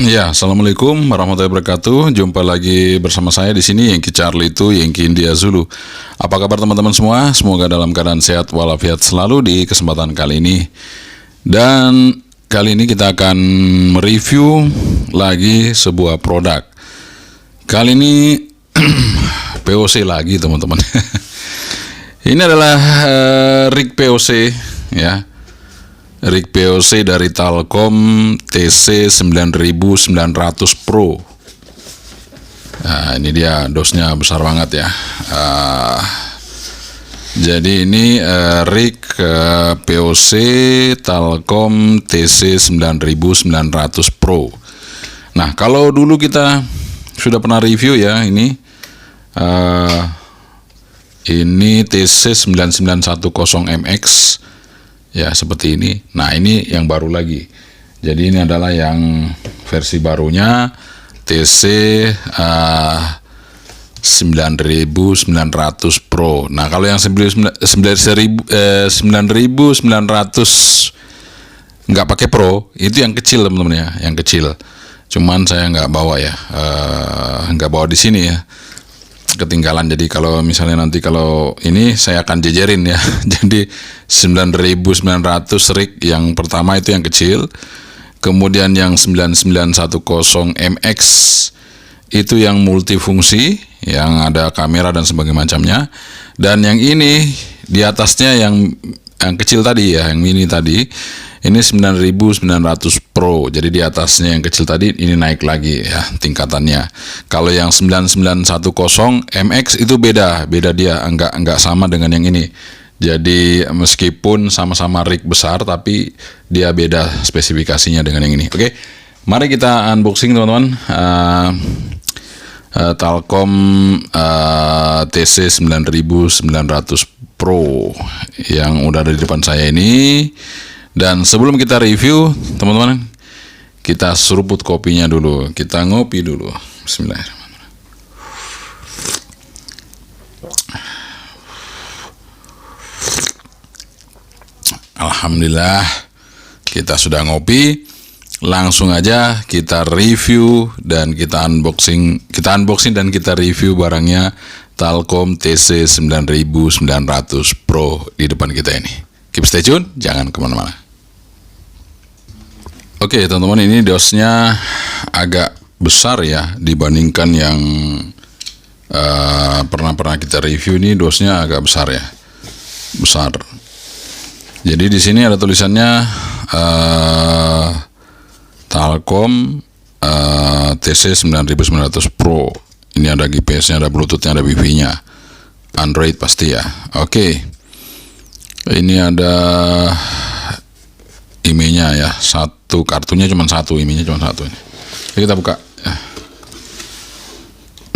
Ya, assalamualaikum warahmatullahi wabarakatuh. Jumpa lagi bersama saya di sini, Yankee Charlie itu Yankee India Zulu. Apa kabar teman-teman semua? Semoga dalam keadaan sehat walafiat selalu di kesempatan kali ini. Dan kali ini kita akan mereview lagi sebuah produk. Kali ini POC lagi teman-teman. Ini adalah rig POC ya. Rig POC dari Talkom TC9900 Pro. Nah, ini dia, dosnya besar banget ya. Jadi ini rig POC Talkom TC9900 Pro. Nah, kalau dulu kita sudah pernah review ya, ini TC9910MX. Ya, seperti ini. Nah, ini yang baru lagi. Jadi ini adalah yang versi barunya TC 9900 Pro. Nah, kalau yang 9900 nggak pakai Pro, itu yang kecil teman-teman ya, yang kecil. Cuman saya nggak bawa ya, nggak bawa di sini ya. Ketinggalan. Jadi kalau misalnya nanti kalau ini saya akan jejerin ya. Jadi 9900 rig yang pertama itu yang kecil, kemudian yang 9910MX itu yang multifungsi, yang ada kamera dan sebagainya macamnya, dan yang ini di atasnya yang kecil tadi ya, yang mini tadi, ini 9900 Pro. Jadi di atasnya yang kecil tadi ini naik lagi ya tingkatannya. Kalau yang 9910 MX itu beda dia, enggak sama dengan yang ini. Jadi meskipun sama-sama rig besar tapi dia beda spesifikasinya dengan yang ini. Oke. Mari kita unboxing teman-teman. Talkom TC9900 Pro yang udah ada di depan saya ini. Dan sebelum kita review, teman-teman, kita seruput kopinya dulu. Kita ngopi dulu. Bismillahirrahmanirrahim. Alhamdulillah, kita sudah ngopi. Langsung aja kita review dan kita unboxing dan kita review barangnya Talkom TC9900 Pro di depan kita ini. Keep stay tune, jangan kemana-mana. Oke teman-teman, ini dosnya agak besar ya dibandingkan yang pernah kita review. Ini dosnya agak besar ya, besar. Jadi di sini ada tulisannya Talkom TC9900 Pro. Ini ada GPS-nya, ada Bluetooth-nya, ada Wi-Fi-nya, Android pasti ya. Oke. Ini ada IMEI-nya ya, satu kartunya cuma satu, IMEI-nya cuma satu ini. Jadi kita buka.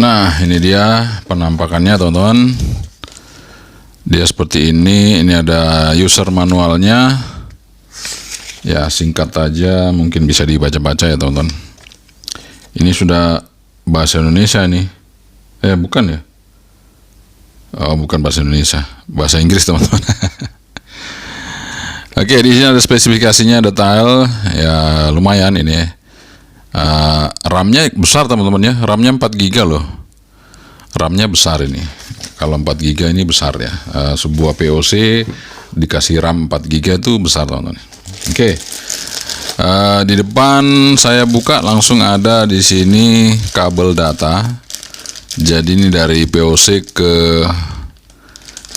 Nah, ini dia penampakannya teman-teman. Dia seperti ini. Ini ada user manualnya. Ya, singkat aja, mungkin bisa dibaca-baca ya teman-teman. Ini sudah bahasa Indonesia nih. Bukan ya? Oh, bukan bahasa Indonesia, bahasa Inggris teman-teman. Oke, di sini ada spesifikasinya, detail ya, lumayan ini. RAM-nya besar teman-teman ya, RAM-nya 4 GB loh. RAM-nya besar ini. Kalau 4 GB ini besar ya. Sebuah POC dikasih RAM 4 GB itu besar teman-teman. Oke. Di depan saya buka langsung ada di sini kabel data. Jadi ini dari POC ke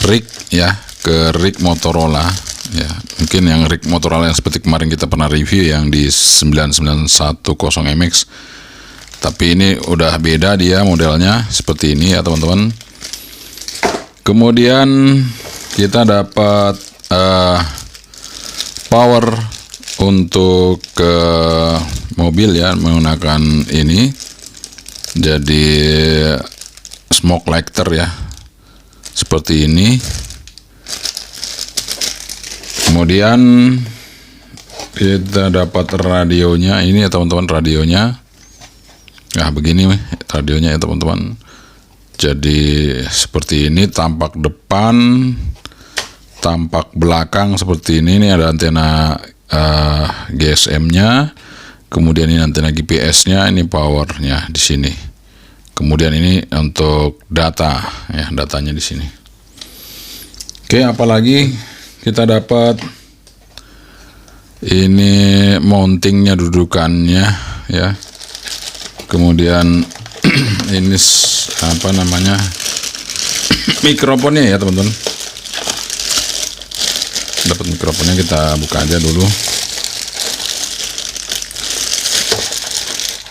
rig ya, ke rig Motorola. Ya, mungkin yang rig Motorola yang seperti kemarin kita pernah review yang di 9910MX. Tapi ini udah beda dia modelnya seperti ini ya teman-teman. Kemudian kita dapat power untuk ke mobil ya, menggunakan ini. Jadi smoke lighter ya. Seperti ini. Kemudian kita dapat radionya ini ya teman-teman, radionya. Nah, begini radionya ya teman-teman. Jadi seperti ini, tampak depan, tampak belakang seperti ini. Ini ada antena GSM-nya Kemudian ini antena GPS-nya, ini powernya di sini. Kemudian ini untuk data, ya, datanya di sini. Oke, apalagi kita dapat ini mountingnya, dudukannya, ya. Kemudian ini apa namanya, mikrofonnya ya teman-teman. Dapat mikrofonnya, kita buka aja dulu.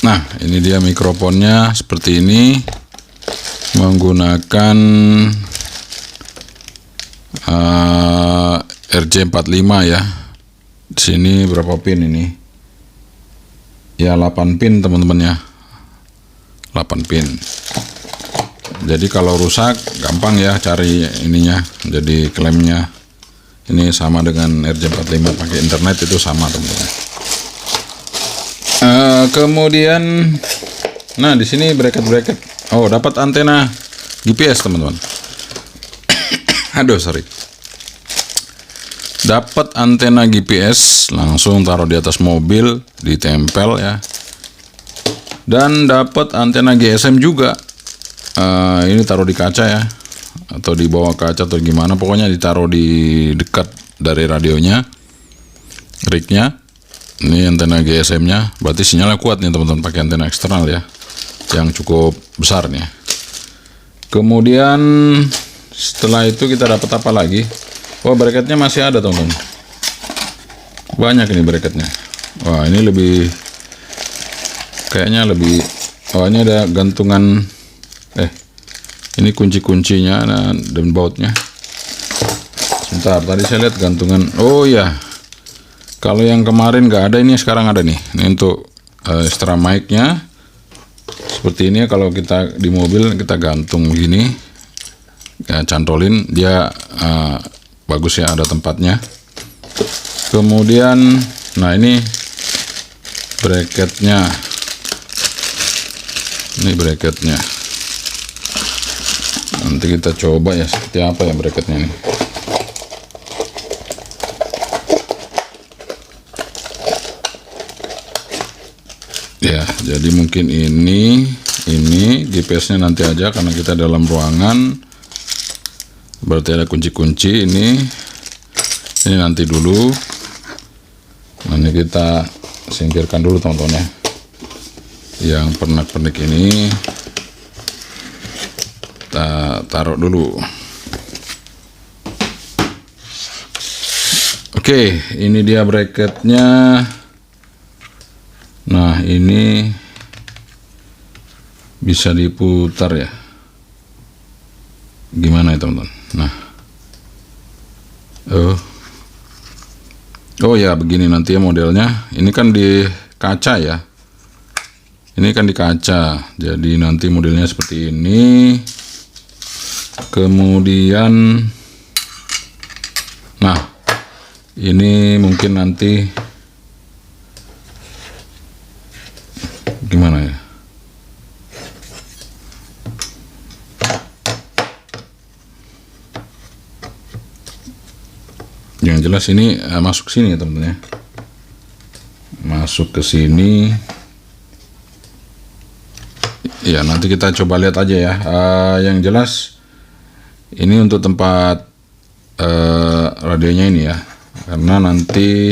Nah, ini dia mikrofonnya seperti ini, menggunakan RJ45 ya. Di sini berapa pin ini? Ya 8 pin teman-teman ya. 8 pin. Jadi kalau rusak gampang ya cari ininya. Jadi klemnya ini sama dengan RJ45, pakai internet itu sama teman-teman. Kemudian, nah di sini bracket. Oh, dapat antena GPS teman-teman. Aduh, sorry. Dapat antena GPS, langsung taruh di atas mobil, ditempel ya. Dan dapat antena GSM juga. Ini taruh di kaca ya, atau di bawah kaca atau gimana. Pokoknya ditaruh di dekat dari radionya, rignya. Ini antena GSM-nya, berarti sinyalnya kuat nih teman-teman, pakai antena eksternal ya, yang cukup besar nih. Kemudian setelah itu kita dapat apa lagi? Wah, bracketnya masih ada teman-teman. Banyak ini bracketnya. Wah, ini lebih, kayaknya lebih. Oh, ini ada gantungan. Ini kunci-kuncinya dan bautnya. Sebentar, tadi saya lihat gantungan. Oh ya. Kalau yang kemarin nggak ada, ini sekarang ada nih. Ini untuk extra mic-nya. Seperti ini ya, kalau kita di mobil kita gantung gini, ya, cantolin, dia bagus ya, ada tempatnya. Kemudian, nah ini bracketnya. Ini bracketnya. Nanti kita coba ya seperti apa ya bracketnya nih. Ya, jadi mungkin ini GPS-nya nanti aja karena kita dalam ruangan. Berarti ada kunci-kunci ini nanti dulu. Nanti kita singkirkan dulu teman-teman ya. Yang pernak-pernik ini kita taruh dulu. Oke, ini dia bracketnya. Nah, ini bisa diputar ya. Gimana ya teman-teman? Nah, oh ya, begini nanti ya modelnya. Ini kan di kaca ya. Ini kan di kaca. Jadi nanti modelnya seperti ini. Kemudian, nah, ini mungkin nanti gimana ya? Yang jelas ini masuk sini ya teman-teman ya. Masuk ke sini. Ya, nanti kita coba lihat aja ya. Yang jelas ini untuk tempat radionya ini ya. Karena nanti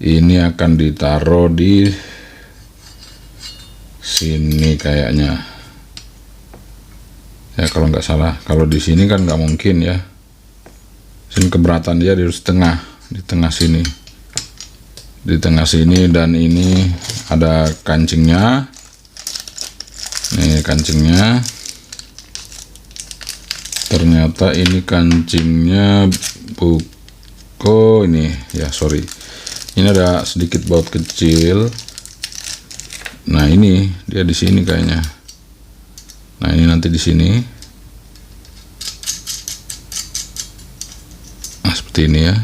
ini akan ditaruh di sini kayaknya ya, kalau nggak salah. Kalau di sini kan nggak mungkin ya, sini keberatan dia di tengah sini, di tengah sini. Dan ini ada kancingnya, nih kancingnya. Ternyata ini kancingnya ini ya, sorry, ini ada sedikit baut kecil. Nah, ini dia di sini kayaknya. Nah, ini nanti di sini. Nah, seperti ini ya.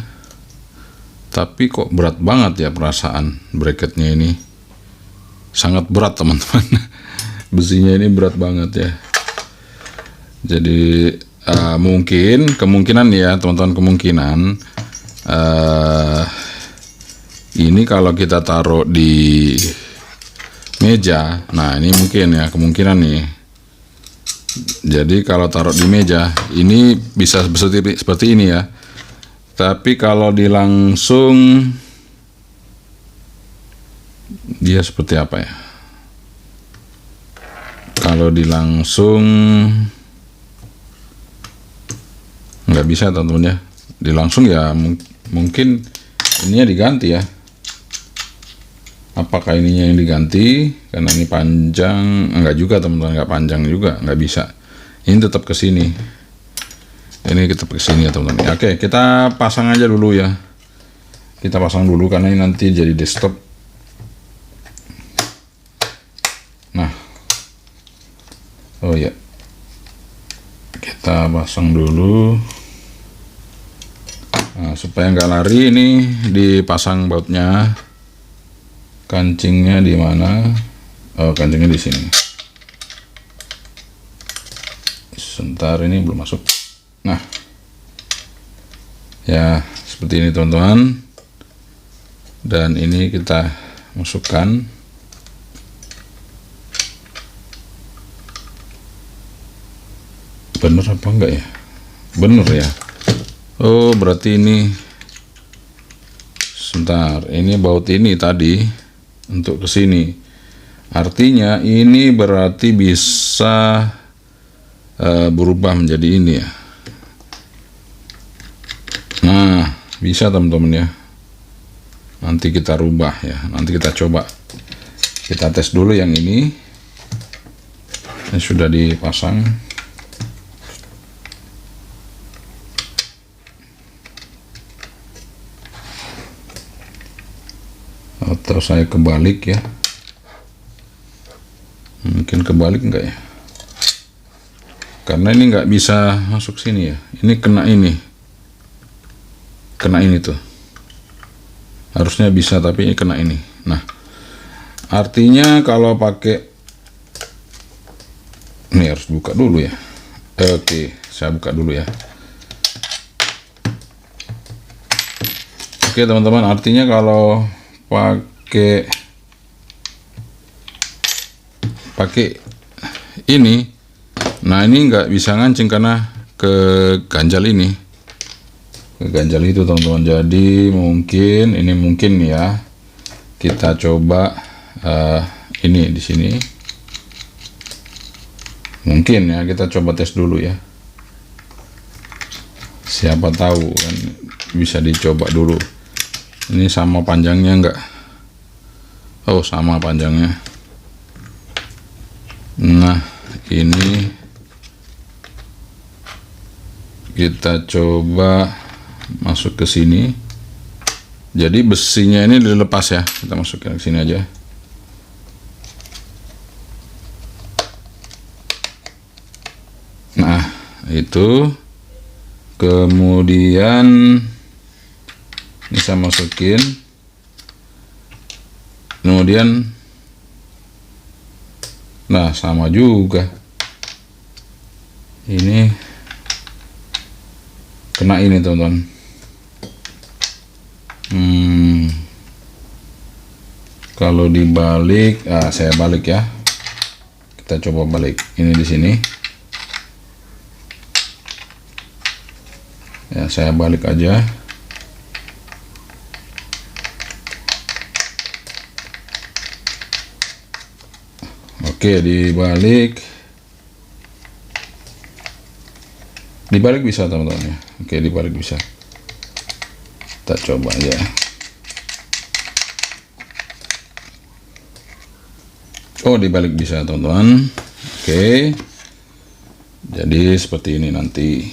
Tapi kok berat banget ya perasaan bracketnya ini. Sangat berat teman-teman. Besinya ini berat banget ya. Jadi kemungkinan ya teman-teman, Ini kalau kita taruh di meja, nah ini mungkin ya, kemungkinan nih. Jadi kalau taruh di meja, ini bisa seperti ini ya. Tapi kalau dilangsung, dia seperti apa ya? Kalau dilangsung nggak bisa teman-teman ya. Dilangsung ya mungkin ininya diganti ya. Apakah ininya yang diganti karena ini panjang? Enggak juga teman-teman, nggak panjang juga, nggak bisa. Ini tetap ke sini. Ini tetap ke sini ya teman-teman. Oke, kita pasang aja dulu ya. Kita pasang dulu karena ini nanti jadi desktop. Nah, oh ya, kita pasang dulu. Nah, supaya nggak lari, ini dipasang bautnya. Kancingnya di mana? Oh, kancingnya di sini. Sebentar, ini belum masuk. Nah, ya seperti ini teman-teman. Dan ini kita masukkan. Bener apa enggak ya? Bener ya. Oh, berarti ini. Sebentar, ini baut ini tadi untuk ke sini. Artinya ini berarti bisa berubah menjadi ini ya. Nah, bisa teman-teman ya. Nanti kita rubah ya. Nanti kita coba. Kita tes dulu yang ini. Ini sudah dipasang. Atau saya kebalik ya, mungkin kebalik enggak ya, karena ini nggak bisa masuk sini ya, ini kena ini tuh, harusnya bisa tapi ini kena ini. Nah, artinya kalau pakai ini harus buka dulu ya. Oke, saya buka dulu ya. Oke teman-teman, artinya kalau pakai ini, nah ini nggak bisa ngancing karena ke ganjal ini, ke ganjal itu teman-teman. Jadi mungkin ya, kita coba ini di sini, mungkin ya, kita coba tes dulu ya, siapa tahu kan bisa dicoba dulu. Ini sama panjangnya enggak? Oh, sama panjangnya. Nah, ini kita coba masuk ke sini. Jadi besinya ini dilepas ya. Kita masukkan ke sini aja. Nah, itu. Kemudian ini saya masukin, kemudian nah sama juga ini kena ini teman-teman. Kalau dibalik, saya balik ya, kita coba balik ini di sini ya, saya balik aja. Oke, dibalik bisa teman-teman ya. Oke, dibalik bisa. Kita coba aja. Oh, dibalik bisa teman-teman. Oke, jadi seperti ini nanti.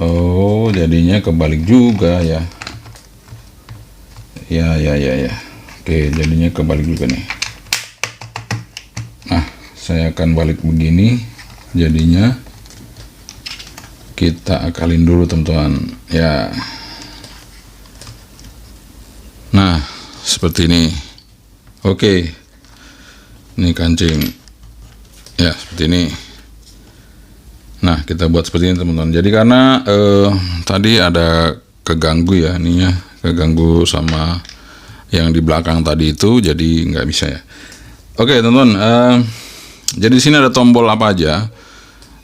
Oh, jadinya kebalik juga ya. Ya. Oke, jadinya kebalik juga nih. Saya akan balik begini, jadinya kita akalin dulu teman-teman ya. Nah, seperti ini. Oke, ini kancing ya, seperti ini. Nah, kita buat seperti ini teman-teman. Jadi karena tadi ada keganggu ya, ininya keganggu sama yang di belakang tadi itu, jadi nggak bisa ya. Oke teman-teman, jadi di sini ada tombol apa aja.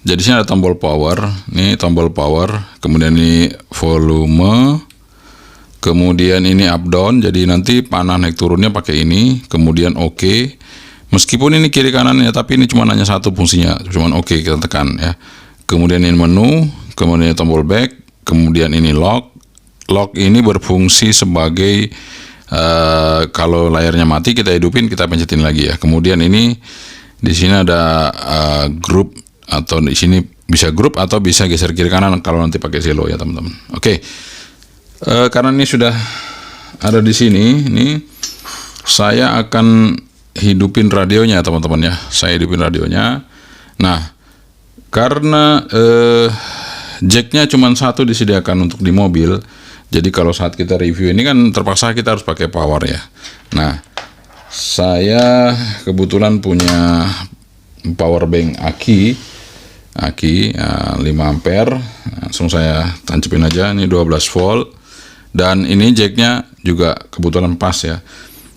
Jadi di sini ada tombol power, ini tombol power, kemudian ini volume, kemudian ini up down, jadi nanti panah naik turunnya pakai ini, kemudian OK. Meskipun ini kiri kanannya, tapi ini cuma hanya satu fungsinya, cuma OK kita tekan ya. Kemudian ini menu, kemudian ini tombol back, kemudian ini lock. Lock ini berfungsi sebagai kalau layarnya mati kita hidupin, kita pencetin lagi ya. Kemudian ini di sini ada group, atau di sini bisa group atau bisa geser kiri kanan kalau nanti pakai Zello ya teman-teman. Oke. Karena ini sudah ada di sini, ini saya akan hidupin radionya teman-teman ya. Saya hidupin radionya. Nah, karena jacknya cuma satu disediakan untuk di mobil, jadi kalau saat kita review ini kan terpaksa kita harus pakai power ya. Nah, saya kebetulan punya power bank aki 5 ampere, langsung saya tancapin aja, ini 12 volt, dan ini jacknya juga kebetulan pas ya.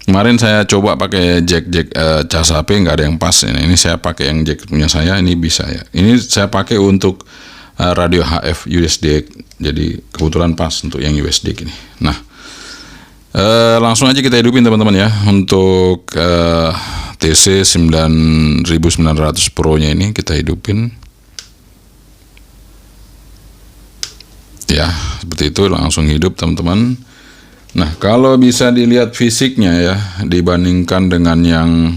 Kemarin saya coba pakai jack cas HP, nggak ada yang pas. Ini saya pakai yang jack punya saya, ini bisa ya. Ini saya pakai untuk radio HF USD, jadi kebetulan pas untuk yang USD ini. Nah, langsung aja kita hidupin teman-teman ya. Untuk TC 9900 Pro nya ini kita hidupin ya, seperti itu, langsung hidup teman-teman. Nah, kalau bisa dilihat fisiknya ya, dibandingkan dengan yang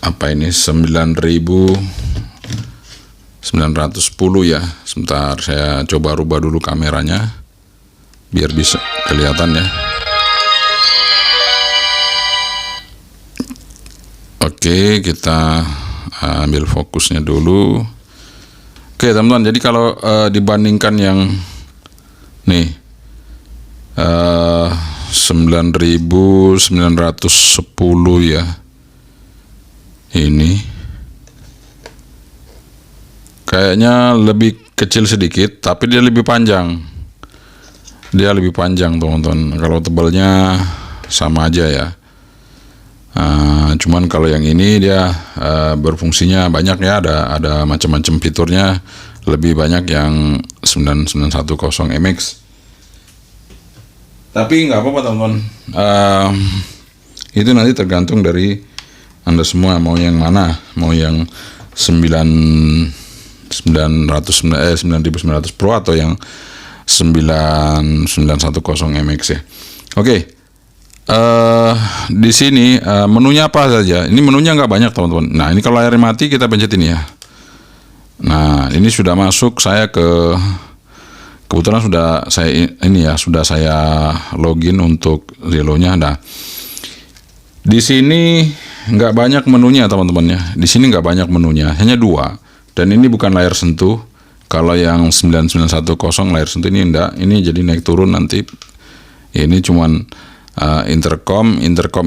apa ini 9910 ya. Sebentar saya coba rubah dulu kameranya biar bisa kelihatan ya. Oke, kita ambil fokusnya dulu. Oke teman-teman, jadi kalau dibandingkan yang nih 9910 ya, ini kayaknya lebih kecil sedikit, tapi dia lebih panjang. Dia lebih panjang teman-teman. Kalau tebalnya sama aja ya. Cuman kalau yang ini dia berfungsinya banyak ya, ada macam-macam fiturnya, lebih banyak yang 9910 MX. Tapi nggak apa-apa teman-teman. Itu nanti tergantung dari Anda semua mau yang mana, mau yang 9900 Pro atau yang 9910 MX ya. Oke. Di sini menunya apa saja? Ini menunya nggak banyak teman-teman. Nah, ini kalau layar mati kita pencetin ya. Nah, ini sudah masuk, saya kebetulan sudah saya login untuk Zello-nya. Nah, di sini nggak banyak menunya teman-teman ya. Di sini nggak banyak menunya, hanya 2. Dan ini bukan layar sentuh. Kalau yang 9910 layar sentuh ini enggak. Ini jadi naik turun nanti. Ini cuman intercom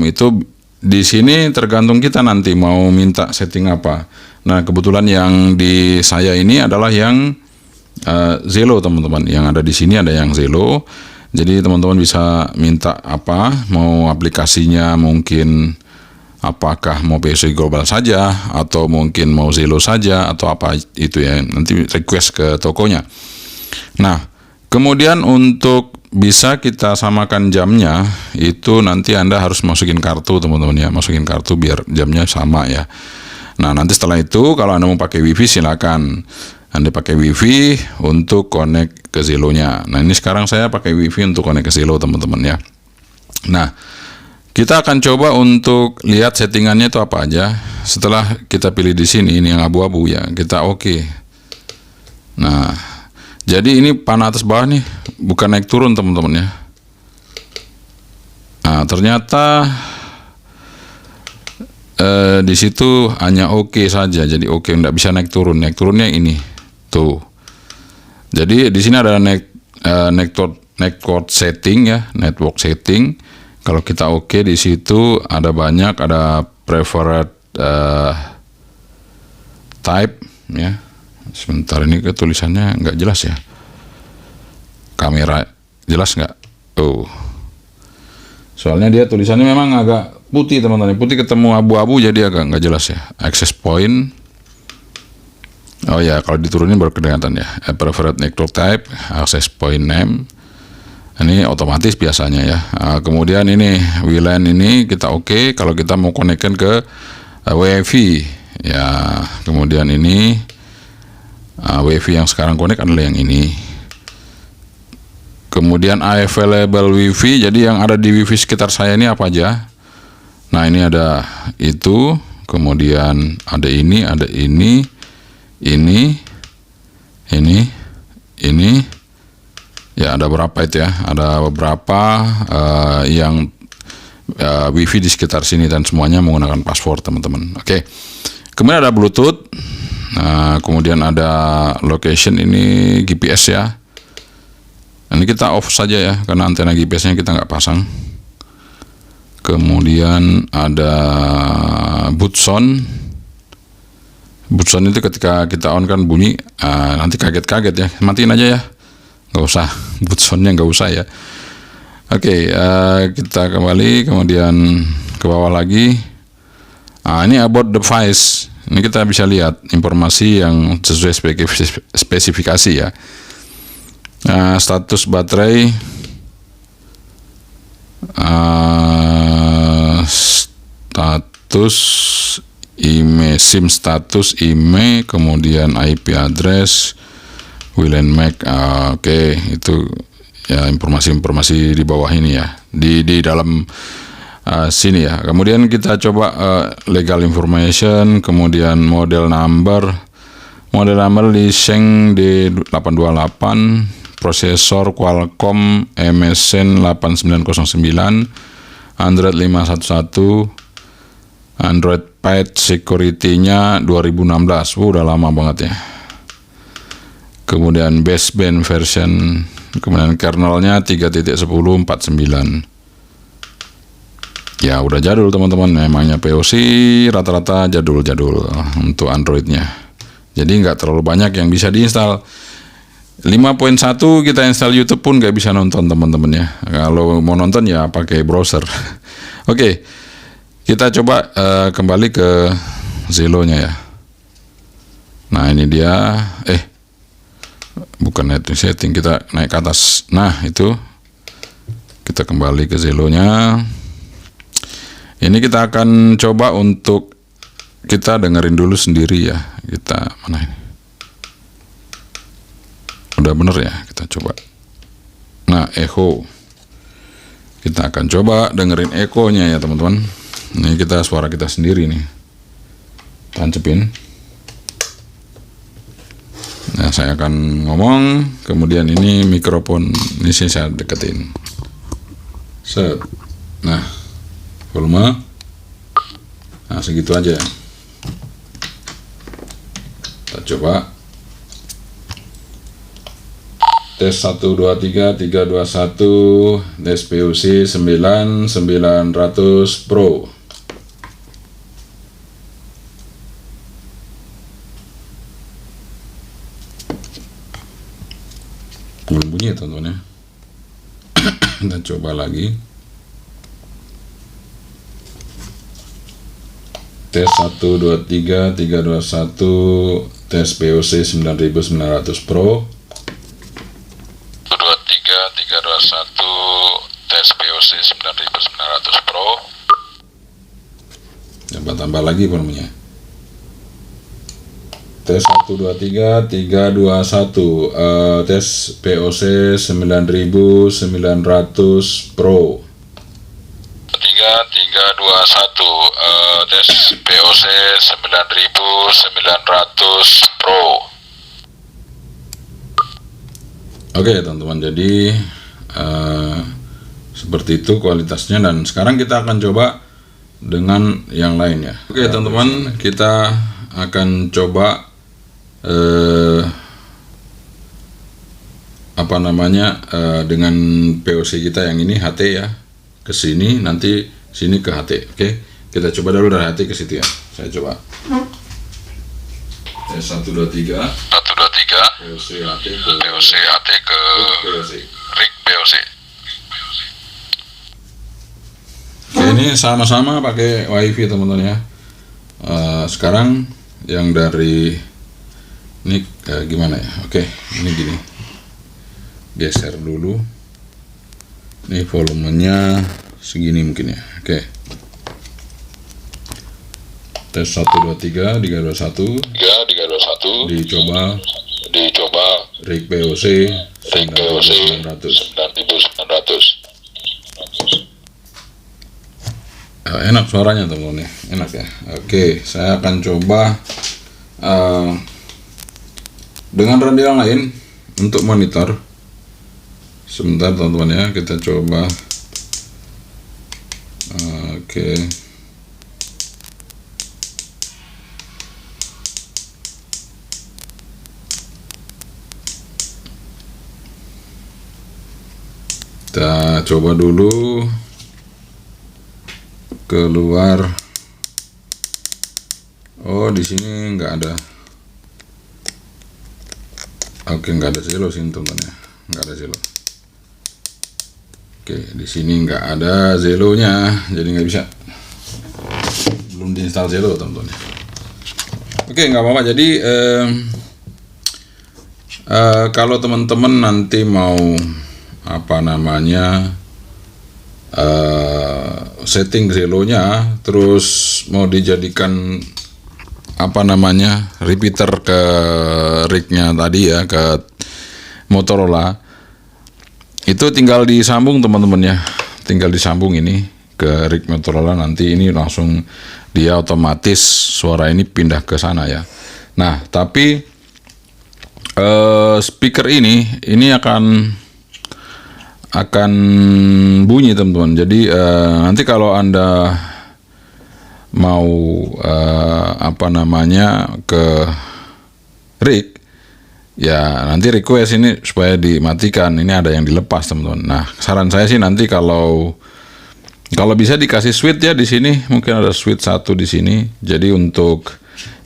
itu di sini tergantung kita nanti mau minta setting apa. Nah, kebetulan yang di saya ini adalah yang Zello teman-teman. Yang ada di sini ada yang Zello. Jadi teman-teman bisa minta apa, mau aplikasinya mungkin apakah mau PSI Global saja atau mungkin mau Zello saja atau apa itu ya, nanti request ke tokonya. Nah, kemudian untuk bisa kita samakan jamnya itu nanti Anda harus masukin kartu teman-teman ya, masukin kartu biar jamnya sama ya. Nah, nanti setelah itu kalau Anda mau pakai WiFi silakan Anda pakai WiFi untuk connect ke Zello-nya. Nah, ini sekarang saya pakai WiFi untuk connect ke Zello teman-teman ya. Nah, kita akan coba untuk lihat settingannya itu apa aja. Setelah kita pilih di sini, ini yang abu-abu ya, kita oke. Nah, jadi ini panah atas bawah nih, bukan naik turun teman-teman ya. Nah, ternyata di situ hanya oke saja. Jadi oke, nggak bisa naik turun. Naik turunnya ini tuh. Jadi di sini ada network setting ya, network setting. Kalau kita oke di situ ada banyak, ada preferred type ya. Sebentar, ini tulisannya nggak jelas ya. kamera. Jelas nggak? Oh, soalnya dia tulisannya memang agak putih teman-teman, putih ketemu abu-abu jadi agak nggak jelas ya. Access point. Oh ya, kalau diturunin baru kelihatan ya. Preferred network type, access point name. Ini otomatis biasanya ya. Kemudian ini WLAN ini kita oke kalau kita mau konekkan ke WiFi ya. Kemudian ini WiFi yang sekarang connect adalah yang ini. Kemudian available WiFi, jadi yang ada di WiFi sekitar saya ini apa aja. Nah, ini ada itu, kemudian ada ini, ini. Ya, ada berapa itu ya? Ada beberapa yang WiFi di sekitar sini dan semuanya menggunakan password teman-teman. Oke. Kemudian ada Bluetooth. Nah, kemudian ada location, ini GPS ya. Ini kita off saja ya, karena antena GPS-nya kita nggak pasang. Kemudian ada boot sound. Boot sound itu ketika kita on kan bunyi, nanti kaget-kaget ya. Matiin aja ya, nggak usah. Boot sound-nya nggak usah ya. Oke, kita kembali, kemudian ke bawah lagi. Ini about device. Ini kita bisa lihat informasi yang sesuai spesifikasi ya. Status baterai, status email, SIM status email, kemudian IP address, WLAN MAC. Oke, itu ya informasi-informasi di bawah ini ya, di dalam sini ya. Kemudian kita coba legal information, kemudian model number di Sheng D828, prosesor Qualcomm MSN 8909, Android 511, Android Pie security-nya 2016. Udah lama banget ya. Kemudian baseband version, kemudian kernelnya 3.1049. Ya udah jadul teman-teman, memangnya POC rata-rata jadul untuk Android-nya. Jadi nggak terlalu banyak yang bisa diinstal. 5.1 kita install YouTube pun nggak bisa nonton teman-teman ya. Kalau mau nonton ya pakai browser. Oke, kita coba kembali ke Zello-nya ya. Nah ini dia. Bukan network setting, kita naik ke atas. Nah itu, kita kembali ke Zello-nya. Ini kita akan coba untuk kita dengerin dulu sendiri ya. Kita mana ini? Udah bener ya, kita coba. Nah, echo. Kita akan coba dengerin echo-nya ya teman-teman. Ini kita suara kita sendiri nih. Tancepin. Nah, saya akan ngomong, kemudian ini mikrofon ini saya deketin. Set. Nah, volume. Nah, segitu aja. Kita coba. Tes 1 2 3 3 2 1, tes POC 9900 Pro. Belum bunyi ya teman-teman ya. Kita coba lagi. Tes 1 2 3 3 2 1, tes POC 9900 Pro. 321 tes POC 9900 Pro. Coba tambah lagi volumenya. Tes 123 321 tes POC 9900 Pro. 321 tes POC 9900 Pro. Oke teman-teman, jadi seperti itu kualitasnya, dan sekarang kita akan coba dengan yang lain ya. Oke teman-teman, kita akan coba dengan POC kita yang ini HT ya, ke sini, nanti sini ke HT. Oke, kita coba dulu dari HT ke situ ya. Saya coba. 1 2 3 1 2 3 POC AT ke rig POC. Oke, ini sama-sama pakai WiFi teman-teman ya. Sekarang yang dari ini gimana ya? Oke, ini gini. Geser dulu. Ini volumenya segini mungkin ya. Oke. Tes 1 2 3 321. Dicoba rig POC 9.900. Enak suaranya teman-teman ya, enak ya. Oke, saya akan coba dengan radio yang lain untuk monitor. Sebentar teman-teman ya, kita coba. Oke. Kita coba dulu keluar. Oh, di sini nggak ada. Oke, nggak ada Zello sih teman-teman ya, nggak ada Zello. Oke, di sini nggak ada Zello-nya, jadi nggak bisa. Belum diinstal Zello teman-teman. Oke, nggak apa-apa. Jadi kalau teman-teman nanti mau setting Zello-nya, terus mau dijadikan repeater ke rig-nya tadi ya, ke Motorola, itu tinggal disambung teman-teman ya, tinggal disambung ini ke rig Motorola, nanti ini langsung dia otomatis suara ini pindah ke sana ya. Nah, tapi speaker ini akan bunyi teman-teman. Jadi nanti kalau Anda mau ke rig ya, nanti request ini supaya dimatikan, ini ada yang dilepas teman-teman. Nah, saran saya sih nanti kalau bisa dikasih switch ya di sini, mungkin ada switch satu di sini. Jadi untuk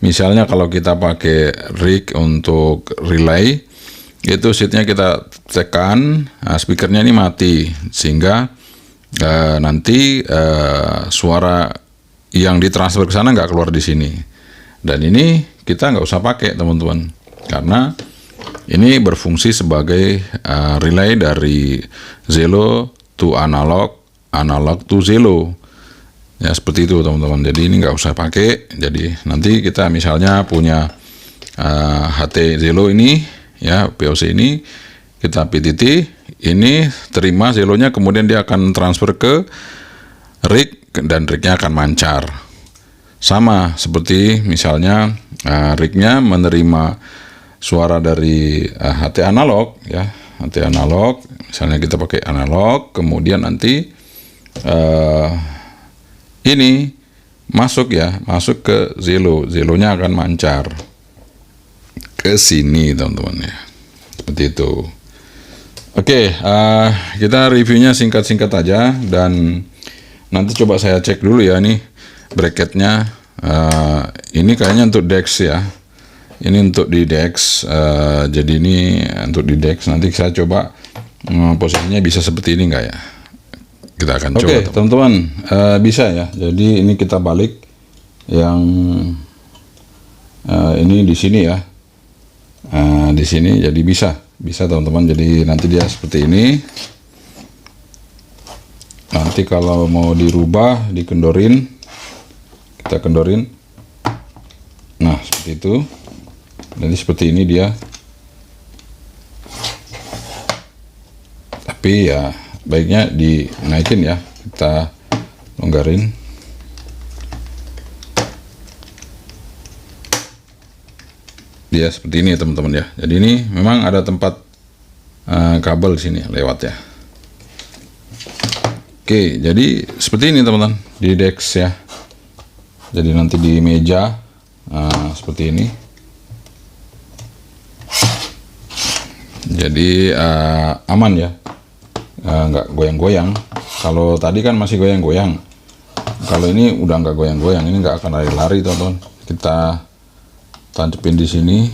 misalnya kalau kita pakai rig untuk relay, itu switchnya kita tekan, speakernya ini mati, sehingga nanti suara yang ditransfer ke sana nggak keluar di sini. Dan ini kita nggak usah pakai teman-teman, karena ini berfungsi sebagai relay dari Zello to analog to Zello ya, seperti itu teman-teman. Jadi ini nggak usah pakai. Jadi nanti kita misalnya punya HT Zello ini ya, POC ini kita PTT, ini terima Zello-nya, kemudian dia akan transfer ke rig dan rig-nya akan mancar. Sama seperti misalnya rig-nya menerima suara dari HT analog ya, HT analog, misalnya kita pakai analog, kemudian nanti ini masuk ke Zello-nya akan mancar ke sini teman-teman ya, seperti itu. Oke, kita reviewnya singkat-singkat aja, dan nanti coba saya cek dulu ya, nih bracketnya. Ini kayaknya untuk DeX ya, ini untuk di DeX. Jadi ini untuk di DeX, nanti saya coba posisinya bisa seperti ini enggak ya, kita akan coba. Oke teman-teman, bisa ya. Jadi ini kita balik yang ini di sini ya. Di sini jadi bisa teman-teman. Jadi nanti dia seperti ini. Nanti kalau mau dirubah, dikendorin, kita kendorin. Nah, seperti itu. Jadi seperti ini dia. Tapi ya baiknya dinaikin ya. Kita longgarin. Dia seperti ini ya teman-teman ya. Jadi ini memang ada tempat kabel sini lewat ya. Oke, jadi seperti ini teman-teman di DeX ya. Jadi nanti di meja seperti ini. Jadi aman ya, nggak goyang-goyang. Kalau tadi kan masih goyang-goyang. Kalau ini udah nggak goyang-goyang, ini nggak akan lari-lari teman-teman. Kita tancapin di sini.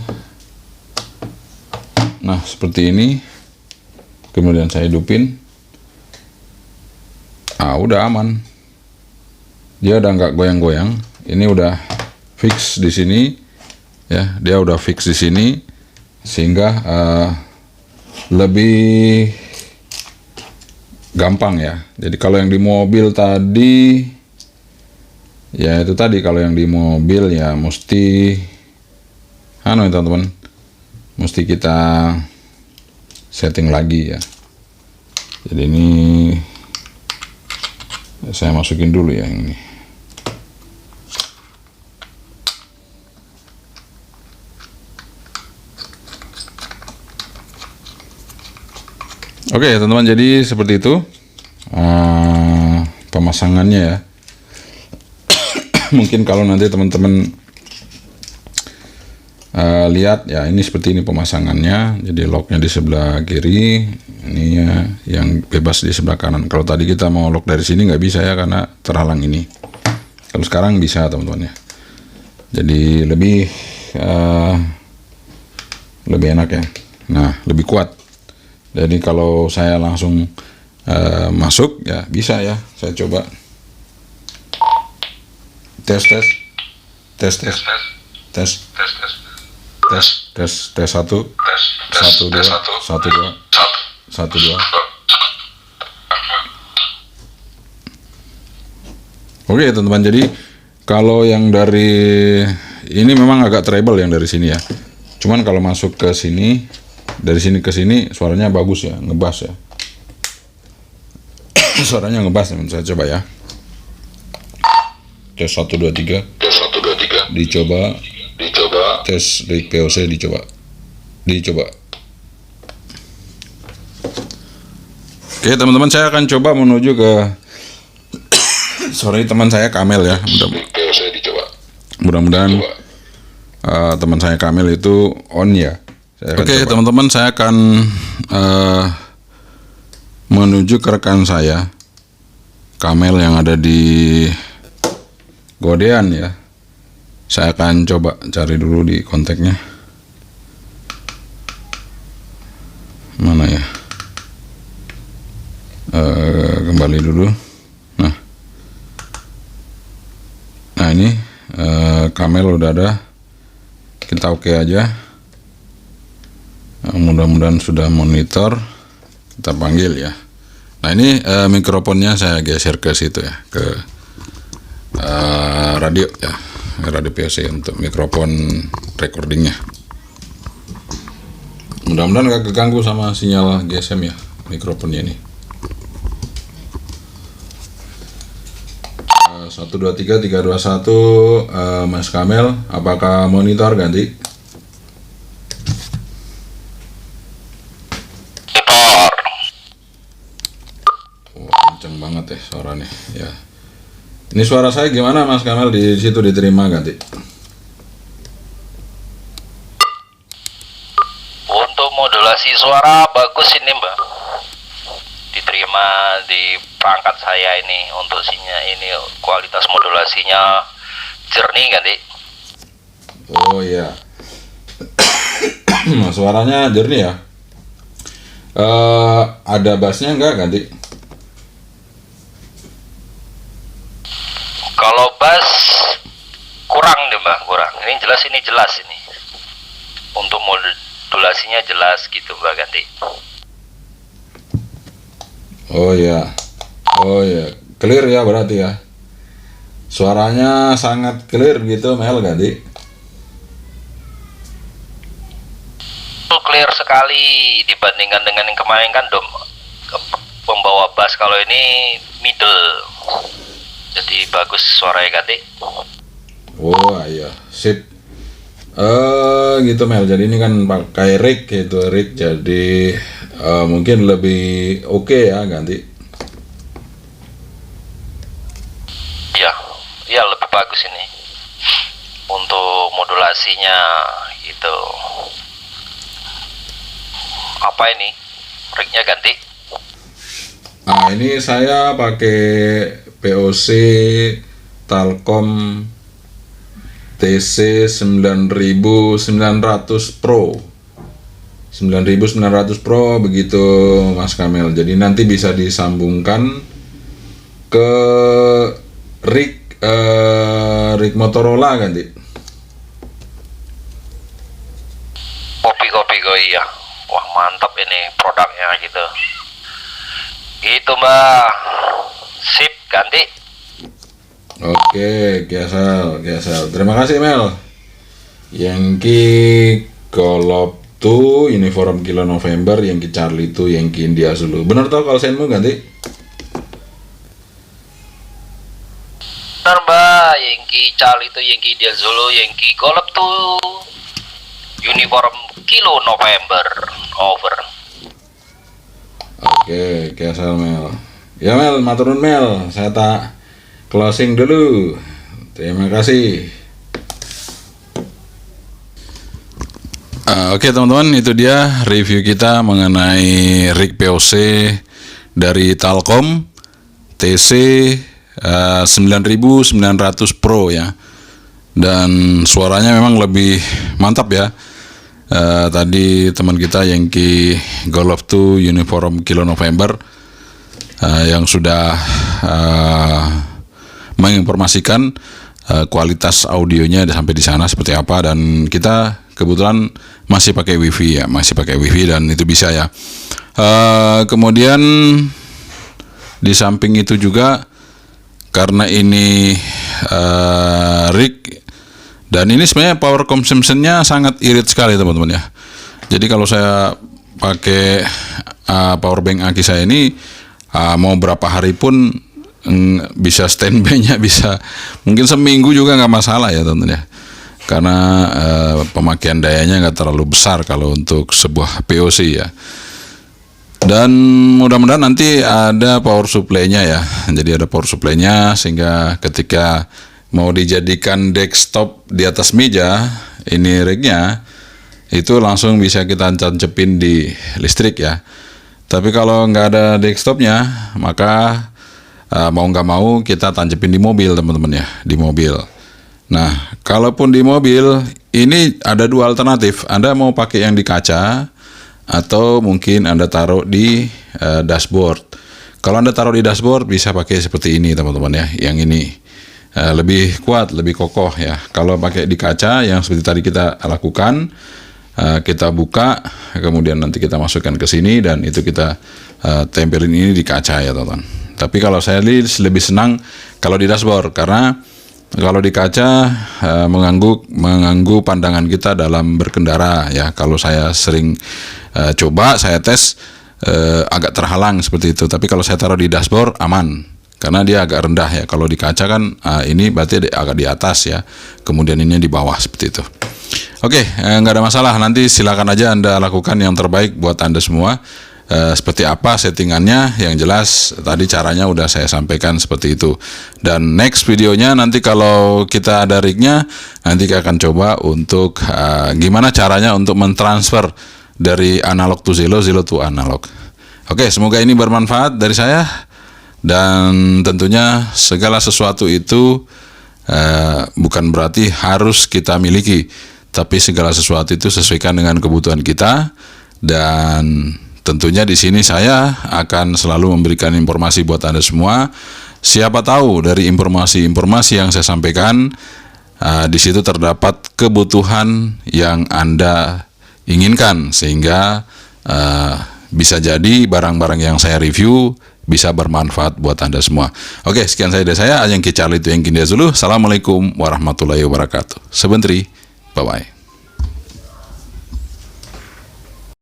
Nah, seperti ini. Kemudian saya hidupin. Udah aman. Dia udah nggak goyang-goyang. Ini udah fix di sini. Ya, dia udah fix di sini sehingga lebih gampang ya. Jadi kalau yang di mobil tadi, ya itu tadi, kalau yang di mobil ya mesti ya teman-teman, mesti kita setting lagi ya. Jadi ini saya masukin dulu ya yang ini. Oke teman-teman, jadi seperti itu pemasangannya ya. Mungkin kalau nanti teman-teman lihat ya, ini seperti ini pemasangannya. Jadi locknya di sebelah kiri, ini ya yang bebas di sebelah kanan. Kalau tadi kita mau lock dari sini nggak bisa ya, karena terhalang ini. Kalau sekarang bisa teman-teman ya. Jadi lebih enak ya. Nah, lebih kuat. Jadi kalau saya langsung masuk ya bisa ya. Saya coba tes 1 1 2. Oke teman-teman, jadi kalau yang dari ini memang agak treble yang dari sini ya. Cuman kalau masuk ke sini, dari sini ke sini suaranya bagus ya, ngebas ya. Suaranya ngebas teman, saya coba ya. Tes 1 2 3. Dicoba. Tes dari POC dicoba. Oke teman-teman, saya akan coba menuju ke sorry teman saya Kamel ya. Mudah-mudahan teman saya Kamel itu on ya. Oke teman-teman, saya akan menuju ke rekan saya Kamel yang ada di Godean ya. Saya akan coba cari dulu di kontaknya. Mana ya? Kembali dulu. Nah ini Kamel udah ada. Kita oke aja. Mudah-mudahan sudah monitor. Kita panggil ya. Nah ini mikrofonnya saya geser ke situ ya, ke radio ya, radio POC untuk mikrofon recordingnya. Mudah-mudahan gak keganggu sama sinyal GSM ya mikrofonnya ini. 1 2 3 3 2 1. Mas Kamel, apakah monitor ganti? Kenceng banget ya suaranya ya. Ini suara saya gimana Mas Kamel, di situ diterima ganti? Untuk modulasi suara bagus ini Mbak, diterima di perangkat saya ini. Untuk ini kualitas modulasinya jernih ganti. Oh iya. Suaranya jernih ya. Ada bassnya enggak ganti? Kalau bass kurang deh Mbak, kurang. Ini jelas ini. Untuk modulasinya jelas gitu Mbak ganti. Oh ya, clear ya berarti ya. Suaranya sangat clear gitu Mel ganti. Clear sekali dibandingkan dengan yang kemarin kan pembawa bass. Kalau ini middle. Jadi bagus suaranya ganti. Oh iya, sip. Gitu Mel. Jadi ini kan pakai rig gitu, jadi mungkin lebih oke ya ganti. Ya lebih bagus ini. Untuk modulasinya itu. Apa ini? Rignya ganti. Nah ini saya pakai POC Talcom TC 9900 Pro. 9.900 Pro begitu Mas Kamel. Jadi nanti bisa disambungkan ke rig Motorola kan, Di? Kopi iya. Wah, mantap ini produknya gitu. Itu Mbak. Sip, ganti. Oke, Kiasal. Terima kasih Mel. Yankee Golf 2 Uniform Kilo November, Yankee Charlie 2, Yankee India Zulu. Benar tau call sign-mu ganti? Benar Mbak, Yankee Charlie itu Yankee India Zulu, Yankee Golf 2 Uniform Kilo November over. Oke, Kiasal Mel. Ya Mel, maturun Mel. Saya tak closing dulu. Terima kasih. Oke teman-teman, itu dia review kita mengenai rig POC dari Talkom TC 9900 Pro ya. Dan suaranya memang lebih mantap ya. Tadi teman kita Yankee Golf 2 Uniform Kilo November yang sudah menginformasikan kualitas audionya sampai di sana seperti apa, dan kita kebetulan masih pakai wifi dan itu bisa ya. Kemudian di samping itu juga karena ini rig dan ini sebenarnya power consumption-nya sangat irit sekali teman-teman ya. Jadi kalau saya pakai power bank aki saya ini mau berapa hari pun bisa standby-nya bisa mungkin seminggu juga nggak masalah ya teman-teman ya. Karena pemakaian dayanya nggak terlalu besar kalau untuk sebuah POC ya. Dan mudah-mudahan nanti ada power supply-nya ya. Jadi ada power supply-nya sehingga ketika mau dijadikan desktop di atas meja ini rignya itu langsung bisa kita tancepin di listrik ya. Tapi kalau nggak ada desktopnya maka mau nggak mau kita tancepin di mobil teman-teman ya, di mobil. Nah, kalaupun di mobil ini ada dua alternatif. Anda mau pakai yang di kaca atau mungkin Anda taruh di dashboard. Kalau Anda taruh di dashboard bisa pakai seperti ini teman-teman ya. Yang ini lebih kuat, lebih kokoh ya. Kalau pakai di kaca yang seperti tadi kita lakukan, kita buka, kemudian nanti kita masukkan ke sini dan itu kita tempelin ini di kaca ya teman-teman. Tapi kalau saya lebih senang kalau di dashboard karena kalau di kaca mengganggu pandangan kita dalam berkendara ya. Kalau saya sering coba saya tes agak terhalang seperti itu. Tapi kalau saya taruh di dashboard aman karena dia agak rendah ya. Kalau di kaca kan ini berarti agak di atas ya. Kemudian ini di bawah seperti itu. Oke, nggak ada masalah. Nanti silakan aja Anda lakukan yang terbaik buat Anda semua. Seperti apa settingannya, yang jelas tadi caranya udah saya sampaikan seperti itu. Dan next videonya nanti kalau kita ada rignya, nanti kita akan coba untuk gimana caranya untuk mentransfer dari analog to zero to analog. Oke, semoga ini bermanfaat dari saya, dan tentunya segala sesuatu itu bukan berarti harus kita miliki, tapi segala sesuatu itu sesuaikan dengan kebutuhan kita. Dan tentunya di sini saya akan selalu memberikan informasi buat Anda semua. Siapa tahu dari informasi-informasi yang saya sampaikan, di situ terdapat kebutuhan yang Anda inginkan, sehingga bisa jadi barang-barang yang saya review bisa bermanfaat buat Anda semua. Oke, sekian dari saya, Yankee Charlie itu Yankee India Zulu. Assalamualaikum warahmatullahi wabarakatuh. Sebentri, bye-bye.